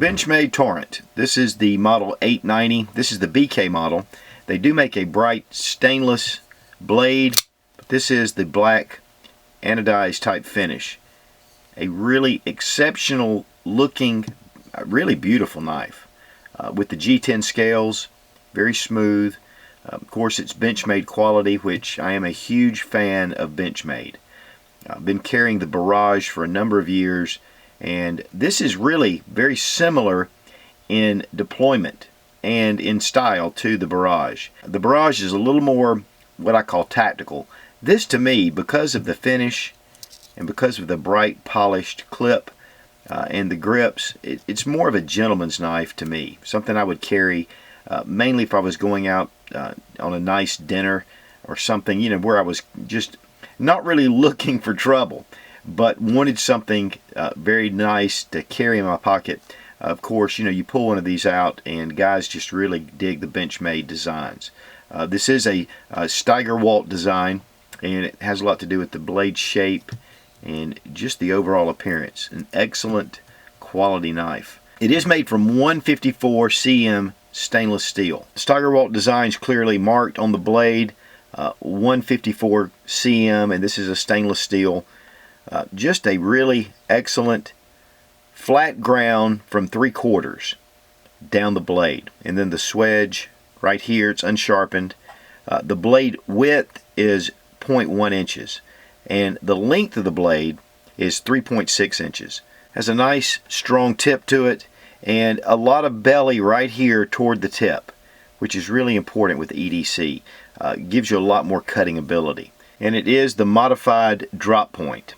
Benchmade Torrent. This is the model 890. This is the BK model. They do make a bright stainless blade, but this is the black anodized type finish. A really exceptional looking, really beautiful knife. With the G10 scales, very smooth. Of course, it's Benchmade quality, which I am a huge fan of Benchmade. I've been carrying the Barrage for a number of years, and this is really very similar in deployment and in style to the Barrage. The Barrage is a little more what I call tactical. This, to me, because of the finish and because of the bright polished clip and the grips, it's more of a gentleman's knife to me. Something I would carry mainly if I was going out on a nice dinner or something, you know, where I was just not really looking for trouble, but wanted something very nice to carry in my pocket. Of course, you know, you pull one of these out and guys just really dig the Benchmade designs. This is a Steigerwalt design, and it has a lot to do with the blade shape and just the overall appearance. An excellent quality knife. It is made from 154 cm stainless steel. Steigerwalt designs clearly marked on the blade, 154 cm, and this is a stainless steel. Just a really excellent flat ground from 3/4 down the blade, and then the swedge right here, it's unsharpened. The blade width is 0.1 inches, and the length of the blade is 3.6 inches. Has a nice strong tip to it, and a lot of belly right here toward the tip, which is really important with EDC. Gives you a lot more cutting ability. And it is the modified drop point.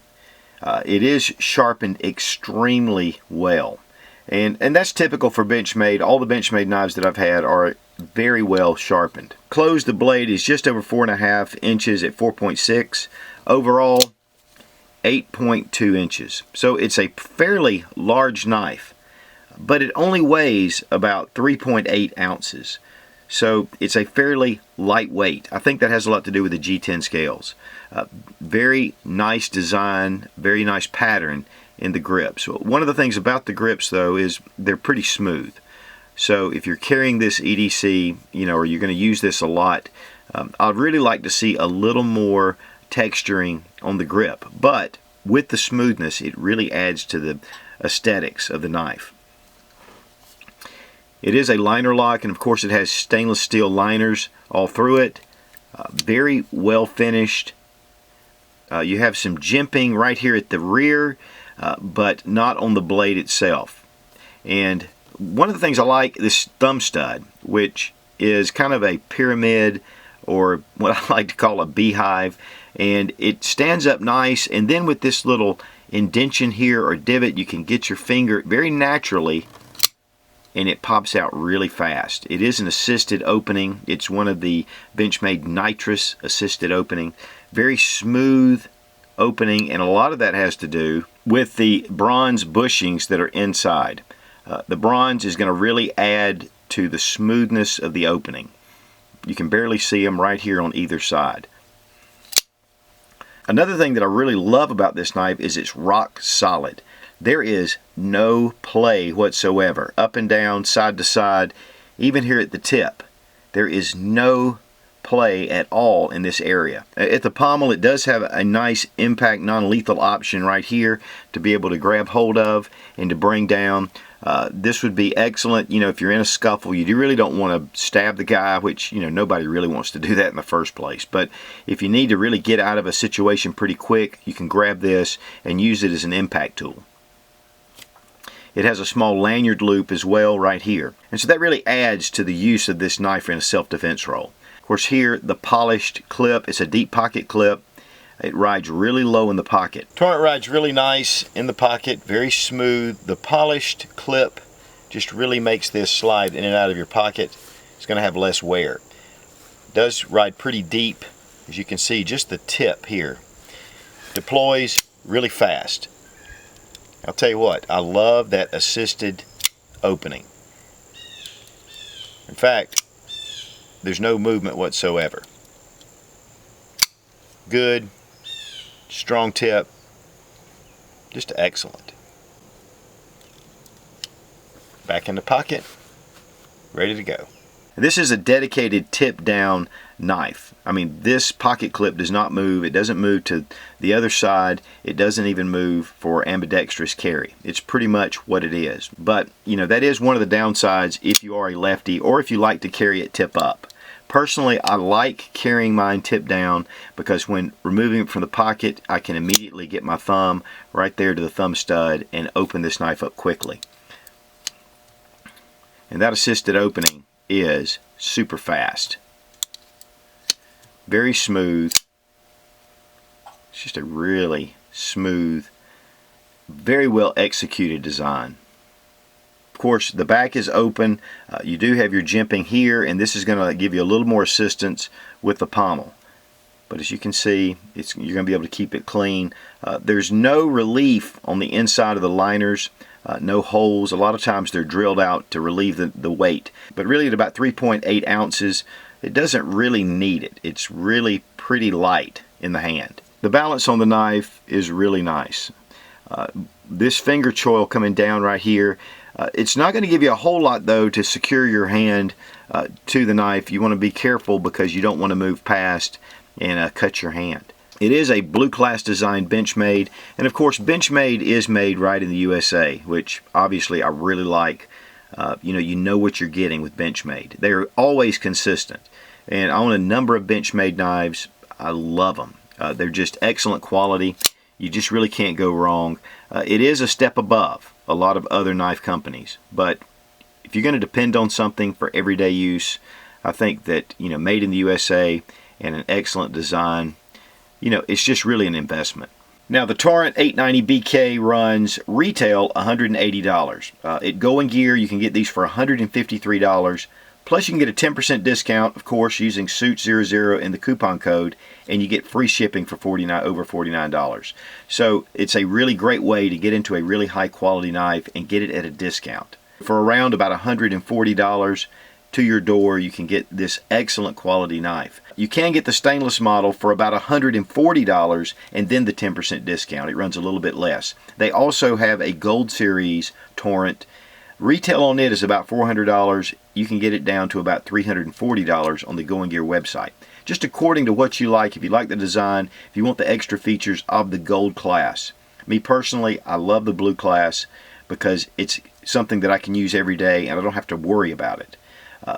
It is sharpened extremely well. And that's typical for Benchmade. All the Benchmade knives that I've had are very well sharpened. Closed, the blade is just over 4.5 inches at 4.6. Overall, 8.2 inches. So it's a fairly large knife, but it only weighs about 3.8 ounces. So it's a fairly lightweight. I think that has a lot to do with the G10 scales. Very nice design, very nice pattern in the grips. One of the things about the grips, though, is they're pretty smooth. So if you're carrying this EDC, you know, or you're going to use this a lot, I'd really like to see a little more texturing on the grip. But with the smoothness, it really adds to the aesthetics of the knife. It is a liner lock, and of course it has stainless steel liners all through it. Very well finished. You have some jimping right here at the rear, but not on the blade itself. And one of the things I like, this thumb stud, which is kind of a pyramid, or what I like to call a beehive, and it stands up nice, and then with this little indention here or divot, you can get your finger very naturally, and it pops out really fast. It is an assisted opening. It's one of the Benchmade nitrous assisted opening. Very smooth opening, and a lot of that has to do with the bronze bushings that are inside. The bronze is going to really add to the smoothness of the opening. You can barely see them right here on either side. Another thing that I really love about this knife is it's rock solid. There is no play whatsoever, up and down, side to side, even here at the tip. There is no play at all in this area. At the pommel, it does have a nice impact non-lethal option right here to be able to grab hold of and to bring down. This would be excellent, you know, if you're in a scuffle. You really don't want to stab the guy, which, you know, nobody really wants to do that in the first place. But if you need to really get out of a situation pretty quick, you can grab this and use it as an impact tool. It has a small lanyard loop as well right here. And so that really adds to the use of this knife in a self-defense role. Of course, here, the polished clip, it's a deep pocket clip. It rides really low in the pocket. Torrent rides really nice in the pocket, very smooth. The polished clip just really makes this slide in and out of your pocket. It's going to have less wear. It does ride pretty deep, as you can see, just the tip here. Deploys really fast. I'll tell you what, I love that assisted opening. In fact, there's no movement whatsoever. Good, strong tip, just excellent. back in the pocket, ready to go. This is a dedicated tip down knife. I mean, this pocket clip does not move. It doesn't move to the other side. It doesn't even move for ambidextrous carry. It's pretty much what it is. But, you know, that is one of the downsides if you are a lefty or if you like to carry it tip up. Personally, I like carrying mine tip down because when removing it from the pocket, I can immediately get my thumb right there to the thumb stud and open this knife up quickly. And that assisted opening is super fast. Very smooth. It's just a really smooth, very well executed design. Of course, the back is open. You do have your jimping here, and this is going to give you a little more assistance with the pommel. But as you can see, you're going to be able to keep it clean. There's no relief on the inside of the liners. No holes. A lot of times they're drilled out to relieve the weight. But really at about 3.8 ounces, it doesn't really need it. It's really pretty light in the hand. The balance on the knife is really nice. This finger choil coming down right here, it's not going to give you a whole lot though to secure your hand to the knife. You want to be careful because you don't want to move past and cut your hand. It is a blue class design Benchmade, and of course Benchmade is made right in the USA, which obviously I really like. You know what you're getting with Benchmade. They're always consistent, and I own a number of Benchmade knives. I love them. They're just excellent quality. You just really can't go wrong. It is a step above a lot of other knife companies, but if you're going to depend on something for everyday use, I think that, you know, made in the USA and an excellent design, you know, it's just really an investment. Now the Torrent 890BK runs retail $180. At Going Gear you can get these for $153. Plus you can get a 10% discount, of course, using SUIT00 in the coupon code, and you get free shipping for over $49. So it's a really great way to get into a really high quality knife and get it at a discount. For around about $140 to your door, you can get this excellent quality knife. You can get the stainless model for about $140 and then the 10% discount. It runs a little bit less. They also have a Gold Series Torrent. Retail on it is about $400. You can get it down to about $340 on the Going Gear website. Just according to what you like. If you like the design, if you want the extra features of the gold class. Me personally, I love the blue class because it's something that I can use every day and I don't have to worry about it.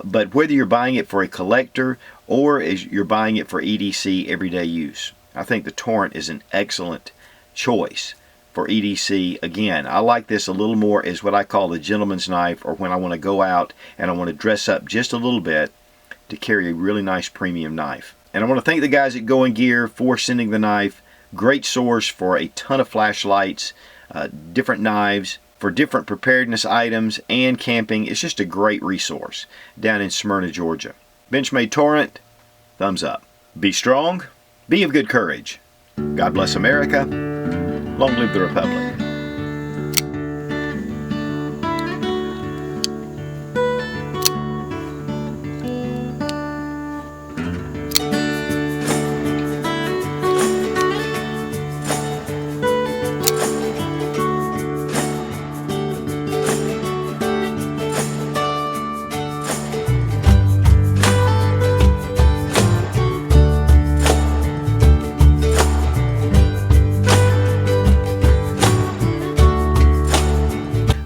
But whether you're buying it for a collector or you're buying it for EDC everyday use, I think the Torrent is an excellent choice for EDC. Again, I like this a little more as what I call the gentleman's knife, or when I want to go out and I want to dress up just a little bit to carry a really nice premium knife. And I want to thank the guys at Going Gear for sending the knife. Great source for a ton of flashlights, different knives, for different preparedness items and camping. It's just a great resource down in Smyrna, Georgia. Benchmade Torrent, thumbs up. Be strong, be of good courage. God bless America. Long live the Republic.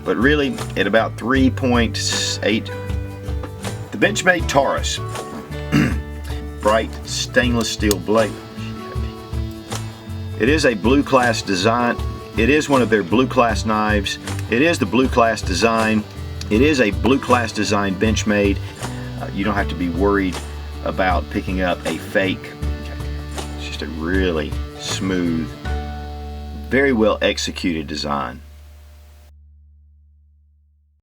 But really, at about 3.8, the Benchmade Taurus, bright stainless steel blade. It is a blue class design. It is one of their blue class knives. It is the blue class design. It is a blue class design Benchmade. You don't have to be worried about picking up a fake. It's just a really smooth, very well executed design.